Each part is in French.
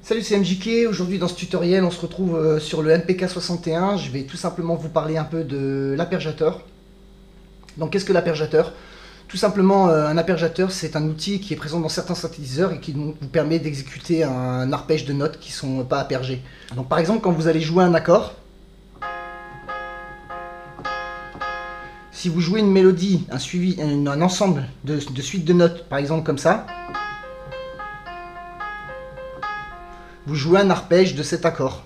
Salut, c'est MJK. Aujourd'hui dans ce tutoriel on se retrouve sur le MPK61. Je vais tout simplement vous parler un peu de l'apergeateur. Donc qu'est-ce que l'apergeateur? Tout simplement un apergeateur, c'est un outil qui est présent dans certains synthétiseurs et qui donc vous permet d'exécuter un arpège de notes qui ne sont pas apergées. Donc par exemple quand vous allez jouer un accord, si vous jouez une mélodie, un ensemble de suites de notes, par exemple comme ça, vous jouez un arpège de cet accord.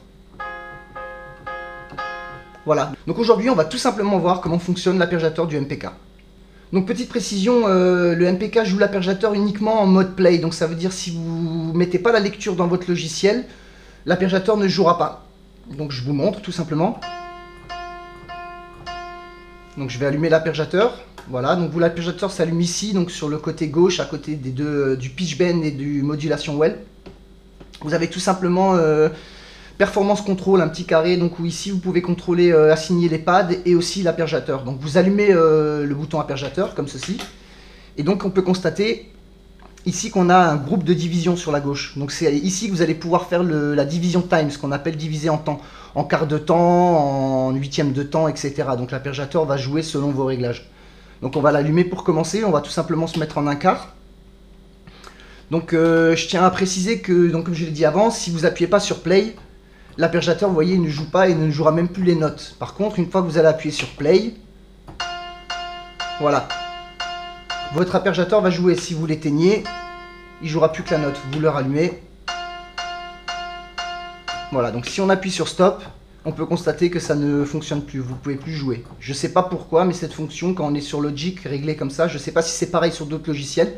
Voilà. Donc aujourd'hui, on va tout simplement voir comment fonctionne l'apergeateur du MPK. Donc petite précision, le MPK joue l'apergeateur uniquement en mode play. Donc ça veut dire si vous ne mettez pas la lecture dans votre logiciel, l'apergeateur ne jouera pas. Donc je vous montre tout simplement. Donc je vais allumer l'apergeateur. Voilà, donc l'apergeateur s'allume ici, donc sur le côté gauche, à côté des deux, du pitch bend et du modulation well. Vous avez tout simplement performance control, un petit carré, donc où ici vous pouvez contrôler, assigner les pads et aussi l'apergeateur. Donc vous allumez le bouton apergeateur comme ceci, et donc on peut constater ici qu'on a un groupe de division sur la gauche. Donc c'est ici que vous allez pouvoir faire la division time, ce qu'on appelle diviser en temps, en quart de temps, en huitième de temps, etc. Donc l'apergeateur va jouer selon vos réglages. Donc on va l'allumer pour commencer, on va tout simplement se mettre en un quart. Donc je tiens à préciser que, donc, comme je l'ai dit avant, si vous appuyez pas sur play, l'apergeateur, vous voyez, il ne joue pas et ne jouera même plus les notes. Par contre, une fois que vous allez appuyer sur play, voilà, votre apergeateur va jouer. Si vous l'éteignez, il jouera plus que la note. Vous le rallumez. Voilà, donc si on appuie sur stop, on peut constater que ça ne fonctionne plus. Vous ne pouvez plus jouer. Je ne sais pas pourquoi, mais cette fonction, quand on est sur Logic réglée comme ça, je ne sais pas si c'est pareil sur d'autres logiciels.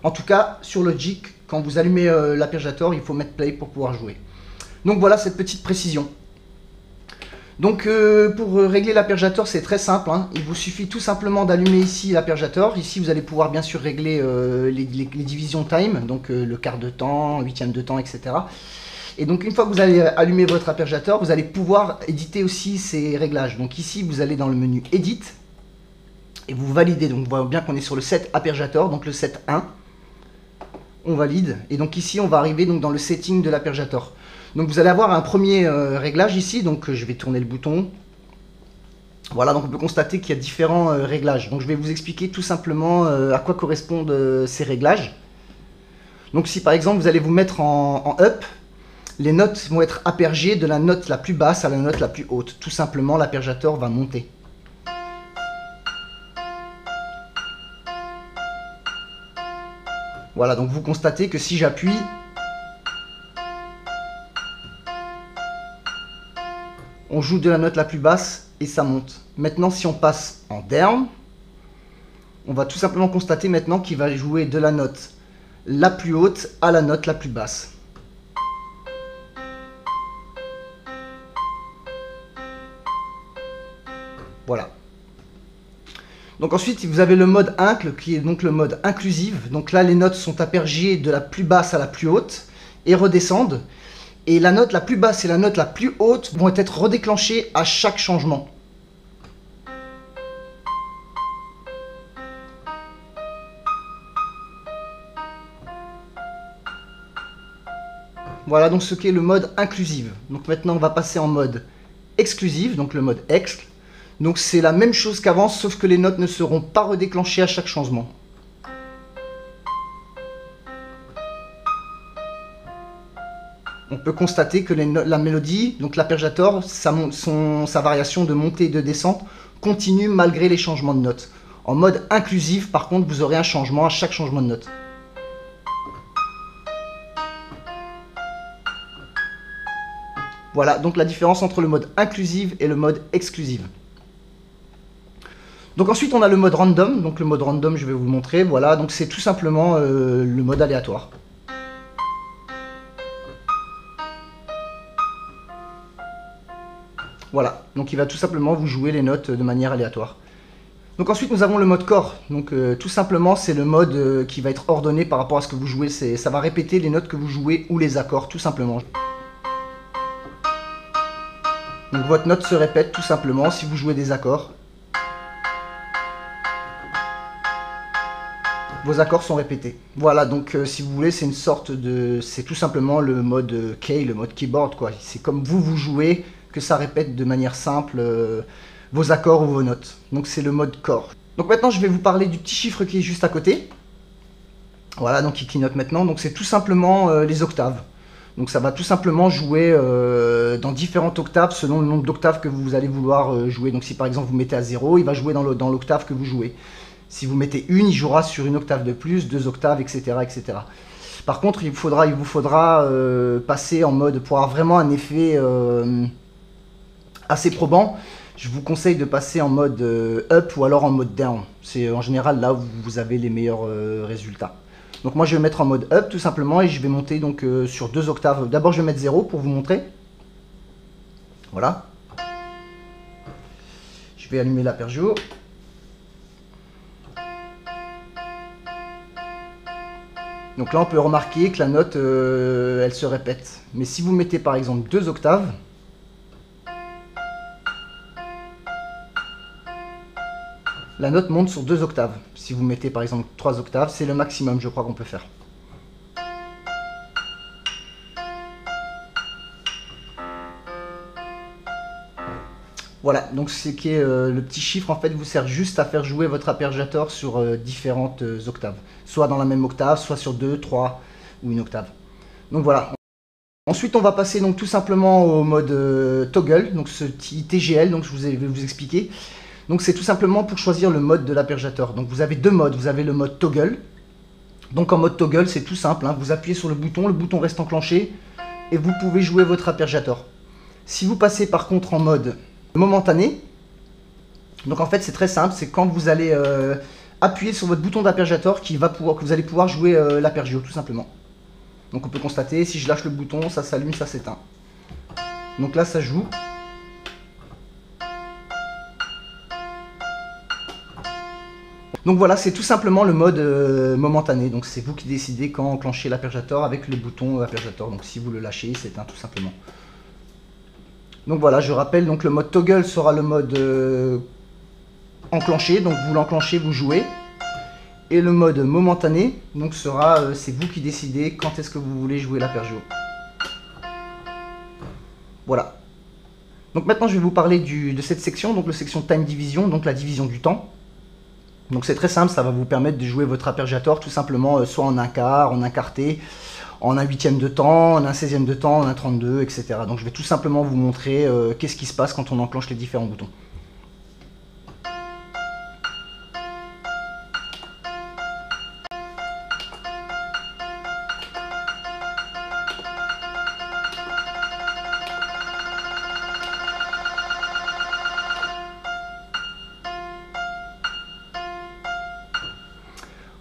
En tout cas, sur Logic, quand vous allumez l'apergeateur, il faut mettre play pour pouvoir jouer. Donc voilà cette petite précision. Donc pour régler l'apergeateur, c'est très simple, hein. Il vous suffit tout simplement d'allumer ici l'apergeateur. Ici, vous allez pouvoir bien sûr régler les divisions time, donc le quart de temps, huitième de temps, etc. Et donc une fois que vous allez allumer votre apergeateur, vous allez pouvoir éditer aussi ces réglages. Donc ici, vous allez dans le menu Edit et vous validez. Donc on voit bien qu'on est sur le set apergeateur, donc le set 1. On valide, et donc ici on va arriver donc dans le setting de l'apergeateur. Donc vous allez avoir un premier réglage ici, donc je vais tourner le bouton. Voilà, donc on peut constater qu'il y a différents réglages. Donc je vais vous expliquer tout simplement à quoi correspondent ces réglages. Donc si par exemple vous allez vous mettre en up, les notes vont être apergées de la note la plus basse à la note la plus haute. Tout simplement, l'apergeateur va monter. Voilà, donc vous constatez que si j'appuie, on joue de la note la plus basse et ça monte. Maintenant, si on passe en down, on va tout simplement constater maintenant qu'il va jouer de la note la plus haute à la note la plus basse. Voilà. Donc ensuite, vous avez le mode inc, qui est donc le mode inclusive. Donc là, les notes sont apergées de la plus basse à la plus haute et redescendent. Et la note la plus basse et la note la plus haute vont être redéclenchées à chaque changement. Voilà donc ce qu'est le mode inclusive. Donc maintenant, on va passer en mode exclusive, donc le mode exc. Donc c'est la même chose qu'avant, sauf que les notes ne seront pas redéclenchées à chaque changement. On peut constater que la mélodie, donc l'apergeateur, sa variation de montée et de descente continue malgré les changements de notes. En mode inclusif, par contre, vous aurez un changement à chaque changement de note. Voilà donc la différence entre le mode inclusive et le mode exclusive. Donc ensuite on a le mode random, donc le mode random je vais vous le montrer, voilà, donc c'est tout simplement le mode aléatoire. Voilà, donc il va tout simplement vous jouer les notes de manière aléatoire. Donc ensuite nous avons le mode core, donc tout simplement c'est le mode qui va être ordonné par rapport à ce que vous jouez, ça va répéter les notes que vous jouez ou les accords tout simplement. Donc votre note se répète tout simplement si vous jouez des accords. vos accords sont répétés. Voilà, donc si vous voulez, c'est une sorte de... C'est tout simplement le mode key, le mode keyboard, quoi. C'est comme vous jouez, que ça répète de manière simple vos accords ou vos notes. Donc c'est le mode core. Donc maintenant, je vais vous parler du petit chiffre qui est juste à côté. Voilà, donc qui clignote maintenant. Donc c'est tout simplement les octaves. Donc ça va tout simplement jouer dans différentes octaves selon le nombre d'octaves que vous allez vouloir jouer. Donc si par exemple vous mettez à 0, il va jouer dans l'octave que vous jouez. Si vous mettez une, il jouera sur une octave de plus, 2 octaves, etc. etc. Par contre, il vous faudra passer en mode, pour avoir vraiment un effet assez probant, je vous conseille de passer en mode up ou alors en mode down. C'est en général là où vous avez les meilleurs résultats. Donc moi je vais mettre en mode up tout simplement et je vais monter donc sur 2 octaves. D'abord je vais mettre 0 pour vous montrer. Voilà. Je vais allumer l'arpeggio. Donc là on peut remarquer que la note elle se répète. Mais si vous mettez par exemple 2 octaves, la note monte sur 2 octaves. Si vous mettez par exemple 3 octaves, c'est le maximum je crois qu'on peut faire. Voilà, donc ce qui est le petit chiffre en fait vous sert juste à faire jouer votre arpégiateur sur différentes octaves. Soit dans la même octave, soit sur 2, 3 ou une octave. Donc voilà. Ensuite on va passer donc tout simplement au mode toggle, donc ce petit TGL, donc je vais vous expliquer. Donc c'est tout simplement pour choisir le mode de l'arpégiateur. Donc vous avez 2 modes, vous avez le mode toggle. Donc en mode toggle c'est tout simple, hein. Vous appuyez sur le bouton reste enclenché et vous pouvez jouer votre arpégiateur. Si vous passez par contre en mode momentané, donc en fait c'est très simple, c'est quand vous allez appuyer sur votre bouton d'arpégiateur que vous allez pouvoir jouer l'arpeggio tout simplement. Donc on peut constater, si je lâche le bouton, ça s'allume, ça s'éteint. Donc là ça joue. Donc voilà, c'est tout simplement le mode momentané. Donc c'est vous qui décidez quand enclencher l'arpégiateur avec le bouton arpégiateur. Donc si vous le lâchez, il s'éteint tout simplement. Donc voilà, je rappelle, donc le mode toggle sera le mode enclenché. Donc vous l'enclenchez, vous jouez. Et le mode momentané, donc sera, c'est vous qui décidez quand est-ce que vous voulez jouer l'arpeggio. Voilà. Donc maintenant je vais vous parler de cette section, donc la section time division, donc la division du temps. Donc c'est très simple, ça va vous permettre de jouer votre arpégiateur tout simplement soit en un quart, en un quarté, en un huitième de temps, en un 16e de temps, en un 32, etc. Donc je vais tout simplement vous montrer qu'est-ce qui se passe quand on enclenche les différents boutons.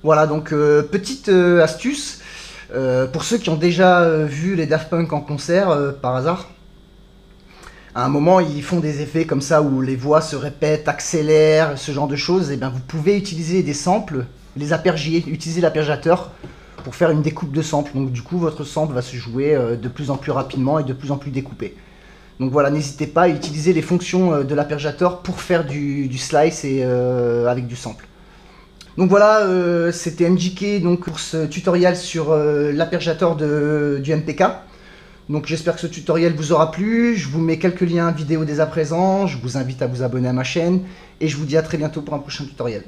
Voilà, donc petite astuce, pour ceux qui ont déjà vu les Daft Punk en concert, par hasard, à un moment ils font des effets comme ça où les voix se répètent, accélèrent, ce genre de choses, et bien vous pouvez utiliser des samples, les arpégier, utiliser l'arpégiateur pour faire une découpe de samples. Donc du coup votre sample va se jouer de plus en plus rapidement et de plus en plus découpé. Donc voilà, n'hésitez pas à utiliser les fonctions de l'arpégiateur pour faire du slice et avec du sample. Donc voilà, c'était MJK donc, pour ce tutoriel sur l'arpégiateur du MPK. Donc j'espère que ce tutoriel vous aura plu. Je vous mets quelques liens vidéo dès à présent. Je vous invite à vous abonner à ma chaîne. Et je vous dis à très bientôt pour un prochain tutoriel.